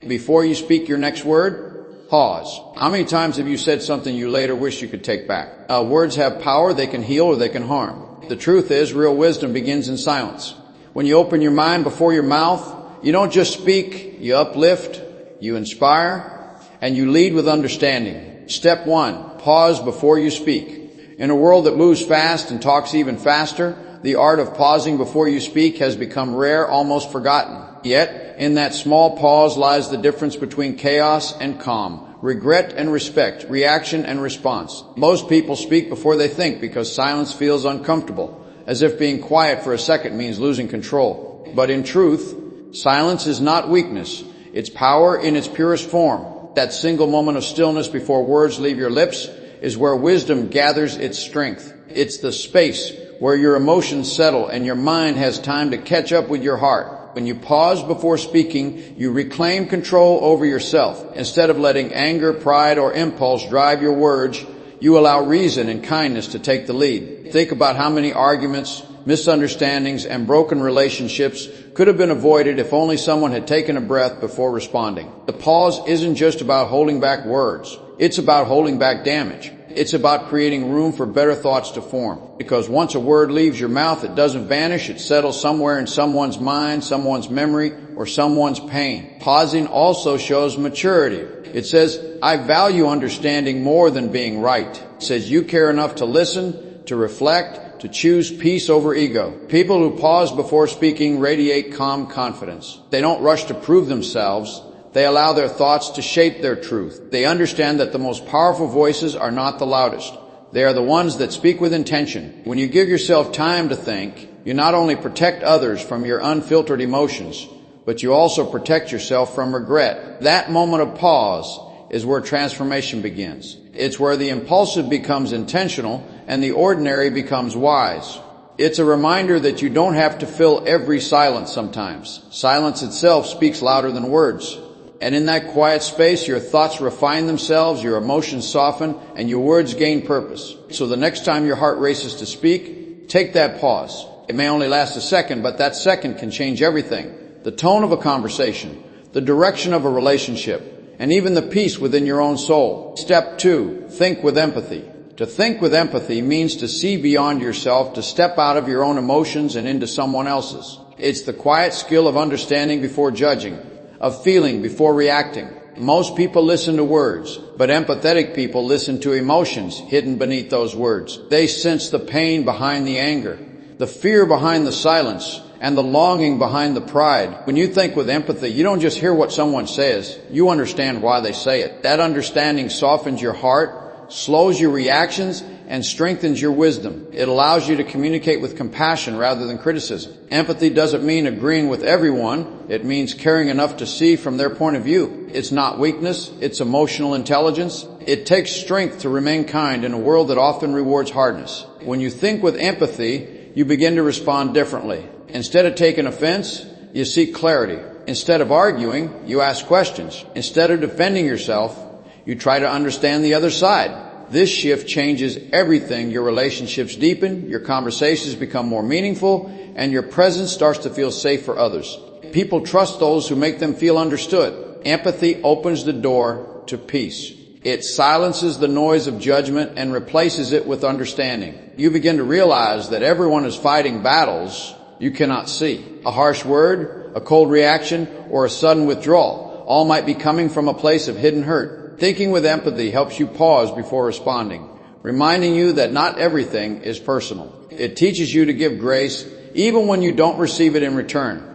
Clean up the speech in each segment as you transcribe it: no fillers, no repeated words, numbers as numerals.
Before you speak your next word, pause. How many times have you said something you later wish you could take back? Words have power. They can heal or they can harm. The truth is, real wisdom begins in silence. When you open your mind before your mouth, you don't just speak, you uplift, you inspire, and you lead with understanding. Step 1, pause before you speak. In a world that moves fast and talks even faster, the art of pausing before you speak has become rare, almost forgotten. Yet, in that small pause lies the difference between chaos and calm, regret and respect, reaction and response. Most people speak before they think because silence feels uncomfortable, as if being quiet for a second means losing control. But in truth, silence is not weakness. It's power in its purest form. That single moment of stillness before words leave your lips is where wisdom gathers its strength. It's the space where your emotions settle and your mind has time to catch up with your heart. When you pause before speaking, you reclaim control over yourself. Instead of letting anger, pride, or impulse drive your words, you allow reason and kindness to take the lead. Think about how many arguments, misunderstandings, and broken relationships could have been avoided if only someone had taken a breath before responding. The pause isn't just about holding back words. It's about holding back damage. It's about creating room for better thoughts to form. Because once a word leaves your mouth, it doesn't vanish. It settles somewhere in someone's mind, someone's memory, or someone's pain. Pausing also shows maturity. It says, I value understanding more than being right. It says you care enough to listen, to reflect, to choose peace over ego. People who pause before speaking radiate calm confidence. They don't rush to prove themselves. They allow their thoughts to shape their truth. They understand that the most powerful voices are not the loudest. They are the ones that speak with intention. When you give yourself time to think, you not only protect others from your unfiltered emotions, but you also protect yourself from regret. That moment of pause is where transformation begins. It's where the impulsive becomes intentional and the ordinary becomes wise. It's a reminder that you don't have to fill every silence sometimes. Silence itself speaks louder than words. And in that quiet space, your thoughts refine themselves, your emotions soften, and your words gain purpose. So the next time your heart races to speak, take that pause. It may only last a second, but that second can change everything. The tone of a conversation, the direction of a relationship, and even the peace within your own soul. Step 2, think with empathy. To think with empathy means to see beyond yourself, to step out of your own emotions and into someone else's. It's the quiet skill of understanding before judging, of feeling before reacting. Most people listen to words, but empathetic people listen to emotions hidden beneath those words. They sense the pain behind the anger, the fear behind the silence, and the longing behind the pride. When you think with empathy, you don't just hear what someone says, you understand why they say it. That understanding softens your heart, slows your reactions, and strengthens your wisdom. It allows you to communicate with compassion rather than criticism. Empathy doesn't mean agreeing with everyone. It means caring enough to see from their point of view. It's not weakness, it's emotional intelligence. It takes strength to remain kind in a world that often rewards hardness. When you think with empathy, you begin to respond differently. Instead of taking offense, you seek clarity. Instead of arguing, you ask questions. Instead of defending yourself, you try to understand the other side. This shift changes everything. Your relationships deepen, your conversations become more meaningful, and your presence starts to feel safe for others. People trust those who make them feel understood. Empathy opens the door to peace. It silences the noise of judgment and replaces it with understanding. You begin to realize that everyone is fighting battles you cannot see. A harsh word, a cold reaction, or a sudden withdrawal all might be coming from a place of hidden hurt. Thinking with empathy helps you pause before responding, reminding you that not everything is personal. It teaches you to give grace even when you don't receive it in return.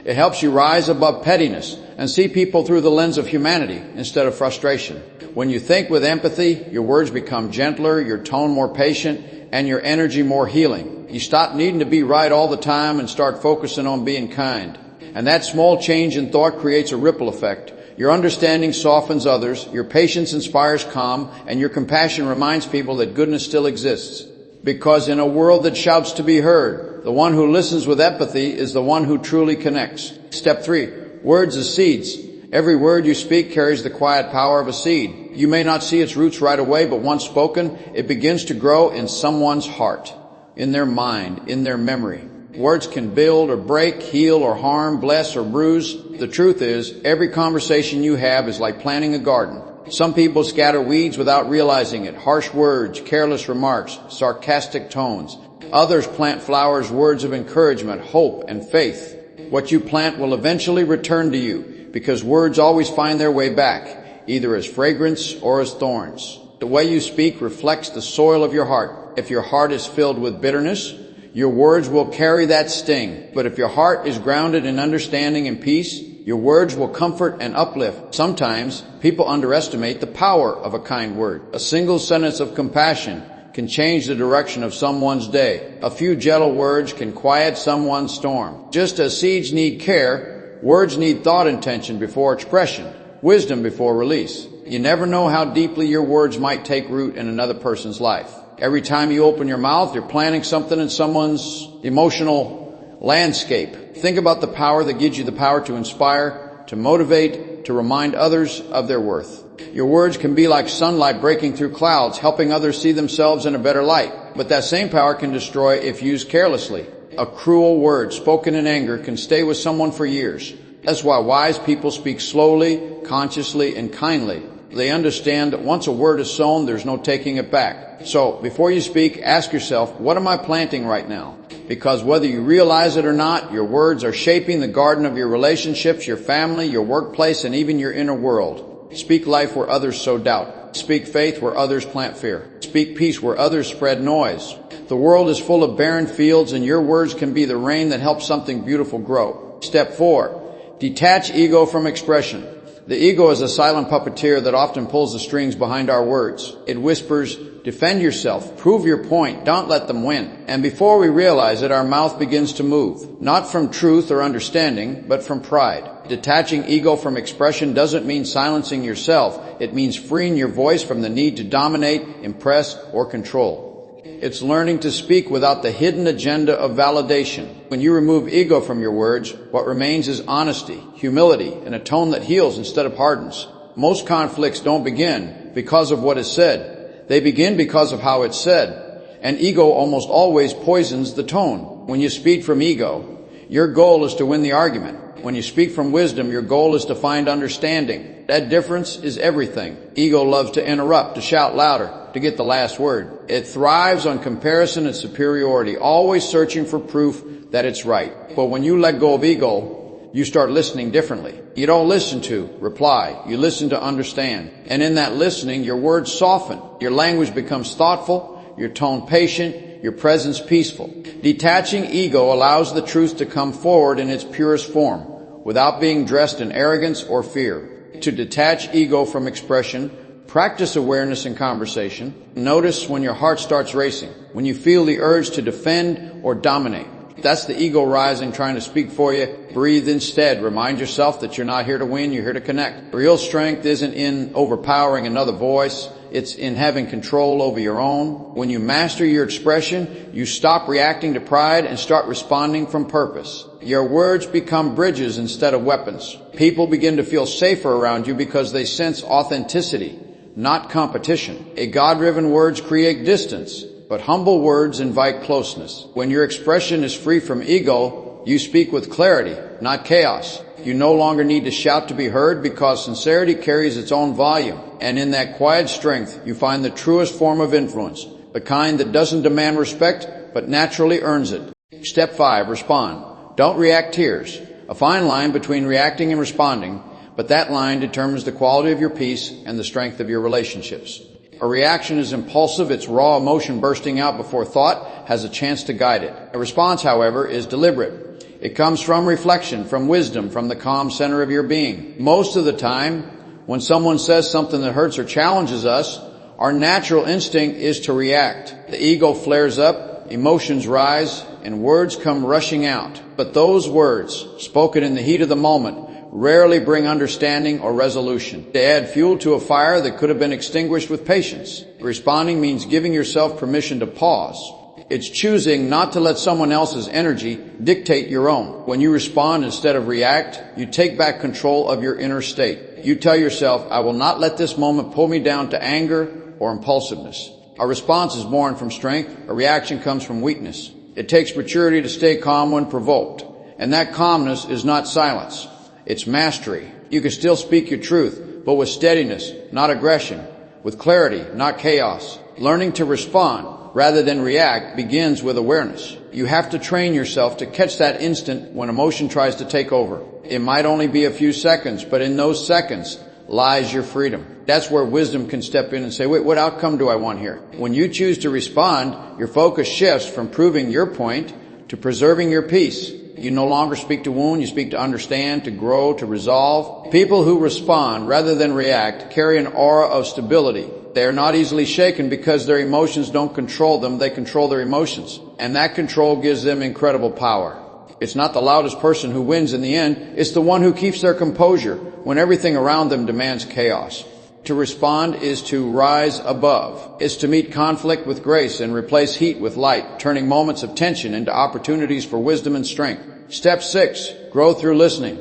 It helps you rise above pettiness and see people through the lens of humanity instead of frustration. When you think with empathy, your words become gentler, your tone more patient, and your energy more healing. You stop needing to be right all the time and start focusing on being kind. And that small change in thought creates a ripple effect. Your understanding softens others, your patience inspires calm, and your compassion reminds people that goodness still exists. Because in a world that shouts to be heard, the one who listens with empathy is the one who truly connects. Step 3, words as seeds. Every word you speak carries the quiet power of a seed. You may not see its roots right away, but once spoken, it begins to grow in someone's heart, in their mind, in their memory. Words can build or break, heal or harm, bless or bruise. The truth is, every conversation you have is like planting a garden. Some people scatter weeds without realizing it. Harsh words, careless remarks, sarcastic tones. Others plant flowers, words of encouragement, hope, and faith. What you plant will eventually return to you, because words always find their way back, either as fragrance or as thorns. The way you speak reflects the soil of your heart. If your heart is filled with bitterness, your words will carry that sting. But if your heart is grounded in understanding and peace, your words will comfort and uplift. Sometimes people underestimate the power of a kind word. A single sentence of compassion can change the direction of someone's day. A few gentle words can quiet someone's storm. Just as seeds need care, words need thought intention before expression, wisdom before release. You never know how deeply your words might take root in another person's life. Every time you open your mouth, you're planting something in someone's emotional landscape. Think about the power that gives you the power to inspire, to motivate, to remind others of their worth. Your words can be like sunlight breaking through clouds, helping others see themselves in a better light. But that same power can destroy if used carelessly. A cruel word spoken in anger can stay with someone for years. That's why wise people speak slowly, consciously, and kindly. They understand that once a word is sown, there's no taking it back. So, before you speak, ask yourself, what am I planting right now? Because whether you realize it or not, your words are shaping the garden of your relationships, your family, your workplace, and even your inner world. Speak life where others sow doubt. Speak faith where others plant fear. Speak peace where others spread noise. The world is full of barren fields, and your words can be the rain that helps something beautiful grow. Step 4. Detach ego from expression. The ego is a silent puppeteer that often pulls the strings behind our words. It whispers, defend yourself, prove your point, don't let them win. And before we realize it, our mouth begins to move. Not from truth or understanding, but from pride. Detaching ego from expression doesn't mean silencing yourself. It means freeing your voice from the need to dominate, impress, or control. It's learning to speak without the hidden agenda of validation. When you remove ego from your words, what remains is honesty, humility, and a tone that heals instead of hardens. Most conflicts don't begin because of what is said. They begin because of how it's said. And ego almost always poisons the tone. When you speak from ego, your goal is to win the argument. When you speak from wisdom, your goal is to find understanding. That difference is everything. Ego loves to interrupt, to shout louder, to get the last word. It thrives on comparison and superiority, always searching for proof that it's right. But when you let go of ego, you start listening differently. You don't listen to reply. You listen to understand. And in that listening, your words soften. Your language becomes thoughtful, your tone patient, your presence peaceful. Detaching ego allows the truth to come forward in its purest form, without being dressed in arrogance or fear. To detach ego from expression, practice awareness in conversation. Notice when your heart starts racing, when you feel the urge to defend or dominate. That's the ego rising, trying to speak for you. Breathe instead. Remind yourself that you're not here to win, you're here to connect. Real strength isn't in overpowering another voice. It's in having control over your own. When you master your expression, you stop reacting to pride and start responding from purpose. Your words become bridges instead of weapons. People begin to feel safer around you because they sense authenticity, not competition. A God-driven words create distance, but humble words invite closeness. When your expression is free from ego, you speak with clarity, not chaos. You no longer need to shout to be heard because sincerity carries its own volume. And in that quiet strength, you find the truest form of influence, the kind that doesn't demand respect, but naturally earns it. Step 5, respond. Don't react tears. A fine line between reacting and responding, but that line determines the quality of your peace and the strength of your relationships. A reaction is impulsive. It's raw emotion bursting out before thought has a chance to guide it. A response, however, is deliberate. It comes from reflection, from wisdom, from the calm center of your being. Most of the time, when someone says something that hurts or challenges us, our natural instinct is to react. The ego flares up, emotions rise, and words come rushing out. But those words, spoken in the heat of the moment, rarely bring understanding or resolution. They add fuel to a fire that could have been extinguished with patience. Responding means giving yourself permission to pause. It's choosing not to let someone else's energy dictate your own. When you respond instead of react, you take back control of your inner state. You tell yourself, I will not let this moment pull me down to anger or impulsiveness. A response is born from strength. A reaction comes from weakness. It takes maturity to stay calm when provoked. And that calmness is not silence. It's mastery. You can still speak your truth, but with steadiness, not aggression. With clarity, not chaos. Learning to respond rather than react begins with awareness. You have to train yourself to catch that instant when emotion tries to take over. It might only be a few seconds, but in those seconds lies your freedom. That's where wisdom can step in and say, wait, what outcome do I want here? When you choose to respond, your focus shifts from proving your point to preserving your peace. You no longer speak to wound, you speak to understand, to grow, to resolve. People who respond rather than react carry an aura of stability. They are not easily shaken because their emotions don't control them, they control their emotions. And that control gives them incredible power. It's not the loudest person who wins in the end, it's the one who keeps their composure when everything around them demands chaos. To respond is to rise above. It's to meet conflict with grace and replace heat with light, turning moments of tension into opportunities for wisdom and strength. Step 6, grow through listening.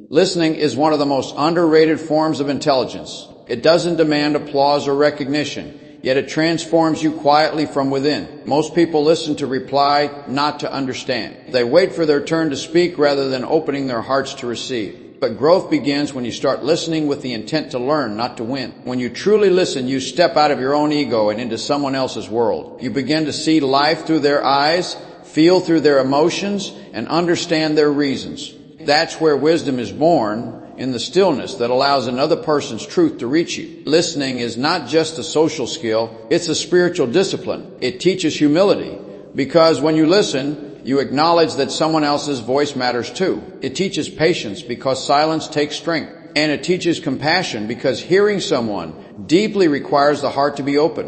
Listening is one of the most underrated forms of intelligence. It doesn't demand applause or recognition, yet it transforms you quietly from within. Most people listen to reply, not to understand. They wait for their turn to speak rather than opening their hearts to receive. But growth begins when you start listening with the intent to learn, not to win. When you truly listen, you step out of your own ego and into someone else's world. You begin to see life through their eyes, feel through their emotions, and understand their reasons. That's where wisdom is born, in the stillness that allows another person's truth to reach you. Listening is not just a social skill, it's a spiritual discipline. It teaches humility, because when you listen, you acknowledge that someone else's voice matters too. It teaches patience because silence takes strength. And it teaches compassion because hearing someone deeply requires the heart to be open.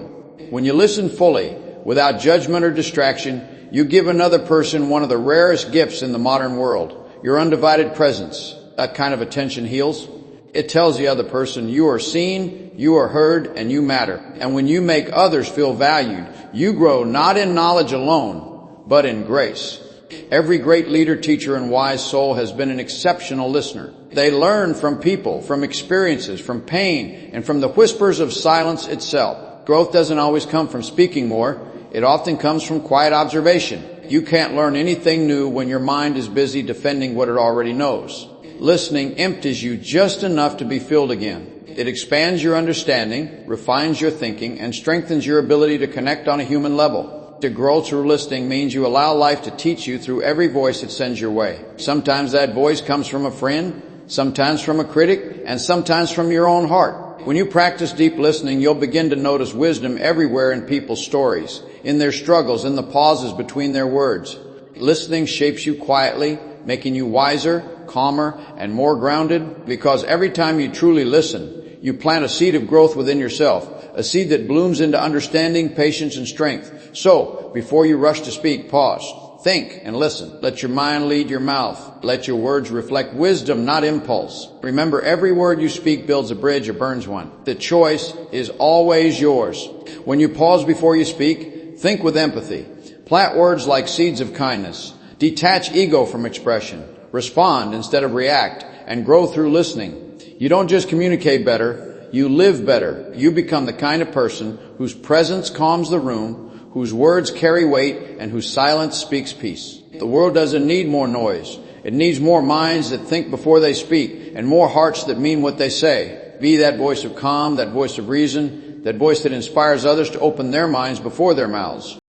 When you listen fully, without judgment or distraction, you give another person one of the rarest gifts in the modern world, your undivided presence. That kind of attention heals. It tells the other person you are seen, you are heard, and you matter. And when you make others feel valued, you grow not in knowledge alone, but in grace. Every great leader, teacher, and wise soul has been an exceptional listener. They learn from people, from experiences, from pain, and from the whispers of silence itself. Growth doesn't always come from speaking more. It often comes from quiet observation. You can't learn anything new when your mind is busy defending what it already knows. Listening empties you just enough to be filled again. It expands your understanding, refines your thinking, and strengthens your ability to connect on a human level. To grow through listening means you allow life to teach you through every voice it sends your way. Sometimes that voice comes from a friend, sometimes from a critic, and sometimes from your own heart. When you practice deep listening, you'll begin to notice wisdom everywhere in people's stories, in their struggles, in the pauses between their words. Listening shapes you quietly, making you wiser, calmer, and more grounded, because every time you truly listen, you plant a seed of growth within yourself, a seed that blooms into understanding, patience, and strength. So, before you rush to speak, pause, think, and listen. Let your mind lead your mouth. Let your words reflect wisdom, not impulse. Remember, every word you speak builds a bridge or burns one. The choice is always yours. When you pause before you speak, think with empathy. Plant words like seeds of kindness. Detach ego from expression. Respond instead of react, and grow through listening. You don't just communicate better, you live better. You become the kind of person whose presence calms the room, whose words carry weight, and whose silence speaks peace. The world doesn't need more noise. It needs more minds that think before they speak, and more hearts that mean what they say. Be that voice of calm, that voice of reason, that voice that inspires others to open their minds before their mouths.